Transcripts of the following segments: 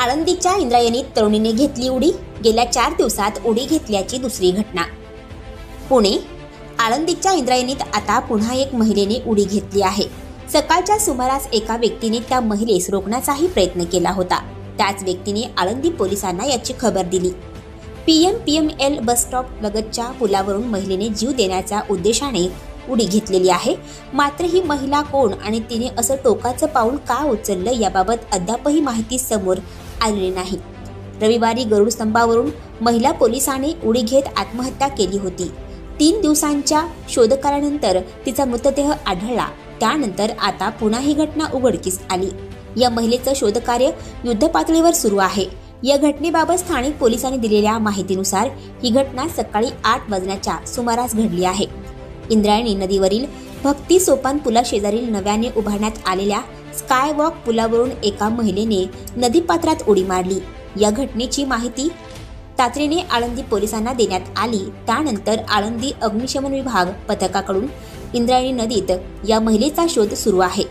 आळंदीच्या इंद्रायणीत तरुणीने घेतली उडी। गेल्या 4 दिवसात उडी घेतल्याची दुसरी घटना। पुणे आळंदीच्या इंद्रायणीत आता पुन्हा एक महिलेने उडी घेतली आहे। सकाळच्या सुमारास एका व्यक्तीने त्या महिलेस रोखण्याचाही प्रयत्न केला होता। त्याच व्यक्तीने आळंदी पोलिसांना याची खबर दिली। पीएमएल बस स्टॉप लगतच्या पुलावरून महिलेने जीव देण्याच्या उद्देशाने उडी घेतलेली आहे। मात्र ही महिला कोण आणि तिने असं टोकाचं पाऊल का उचललं याबाबत अद्यापही माहिती समोर आलेली नाही। रविवारी गरुड स्तंभावरून महिला पोलिसाने उडी घेत आत्महत्या केली होती। 3 दिवसांच्या शोधकार्यानंतर तिचा मृतदेह आढळला। त्यानंतर आता पुन्हा ही घटना उघडकीस आली। या महिलेचं शोधकार्य युद्धपातळीवर सुरू आहे। या घटनेबाबत स्थानिक पोलिसांनी दिलेल्या माहितीनुसार ही घटना सकाळी 8 वाजण्याच्या सुमारास घडली आहे। इंद्रायणी नदीवरील भक्ती सोपान पुलाशेजारील नव्याने उभारण्यात आलेल्या स्कायवॉक पुलावरून एका महिलेने नदीपात्रात उडी मारली। या घटनेची माहिती तातडीने आळंदी पोलिसांना देण्यात आली। त्यानंतर आळंदी अग्निशमन विभाग पथकाकडून इंद्रायणी नदीत या महिलेचा शोध सुरू आहे।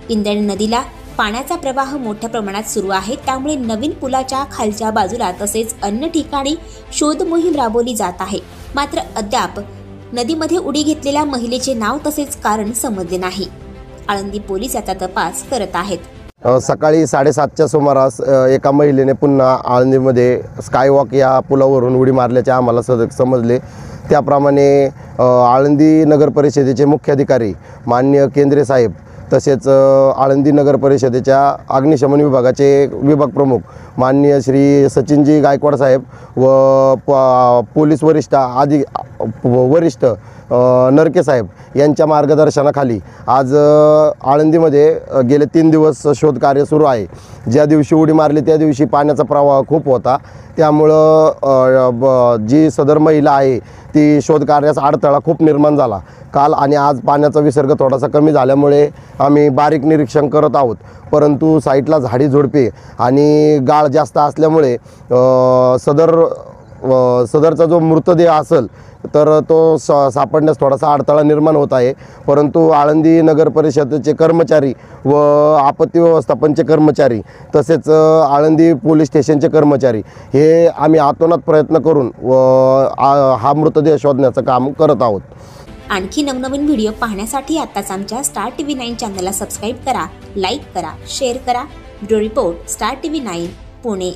इंद्रायणी नदीला पाण्याचा प्रवाह मोठ्या प्रमाणात सुरू आहे, त्यामुळे नवीन पुलाच्या खालच्या बाजूला तसेच अन्य ठिकाणी शोध मोहीम राबवली जात आहे। मात्र अद्याप नदीमध्ये उडी घेतलेल्या महिलेचे नाव तसेच कारण समजले नाही। आळंदी पोलीस याचा तपास करत आहेत। सकाळी 7:30च्या सुमारास एका महिलेने पुन्हा आळंदीमध्ये स्कायवॉक या पुलावरून उडी मारल्याचे आम्हाला समजले। त्याप्रमाणे आळंदी नगर परिषदेचे मुख्याधिकारी माननीय केंद्रे साहेब तसेच आळंदी नगर परिषदेच्या अग्निशमन विभागाचे विभाग प्रमुख माननीय श्री सचिनजी गायकवाड साहेब व पोलीस वरिष्ठ नरके साहेब यांच्या मार्गदर्शनाखाली आज आळंदीमध्ये गेले 3 दिवस शोधकार्य सुरू आहे। ज्या दिवशी उडी मारली त्या दिवशी पाण्याचा प्रवाह खूप होता, त्यामुळं जी सदर महिला आहे ती शोधकार्यास अडथळा खूप निर्माण झाला। काल आणि आज पाण्याचा विसर्ग थोडासा कमी झाल्यामुळे आम्ही बारीक निरीक्षण करत आहोत, परंतु साईडला झाडी झुडपे आणि गाळ जास्त असल्यामुळे सदरचा जो मृतदेह असेल तर तो सापडण्यास थोडासा अडथळा निर्माण होत आहे। परंतु आळंदी नगर परिषदेचे कर्मचारी व आपत्ती व्यवस्थापनचे कर्मचारी तसेच आळंदी पोलीस स्टेशनचे कर्मचारी हे आम्ही आतोनात प्रयत्न करून हा मृतदेह शोधण्याचं काम करत आहोत। आणखी नवनवीन व्हिडिओ पाहण्यासाठी आताच आमच्या स्टार टीव्ही 9 चॅनलला सबस्क्राईब करा, लाईक करा, शेअर करा। Bureau report, star TV 9 Pune.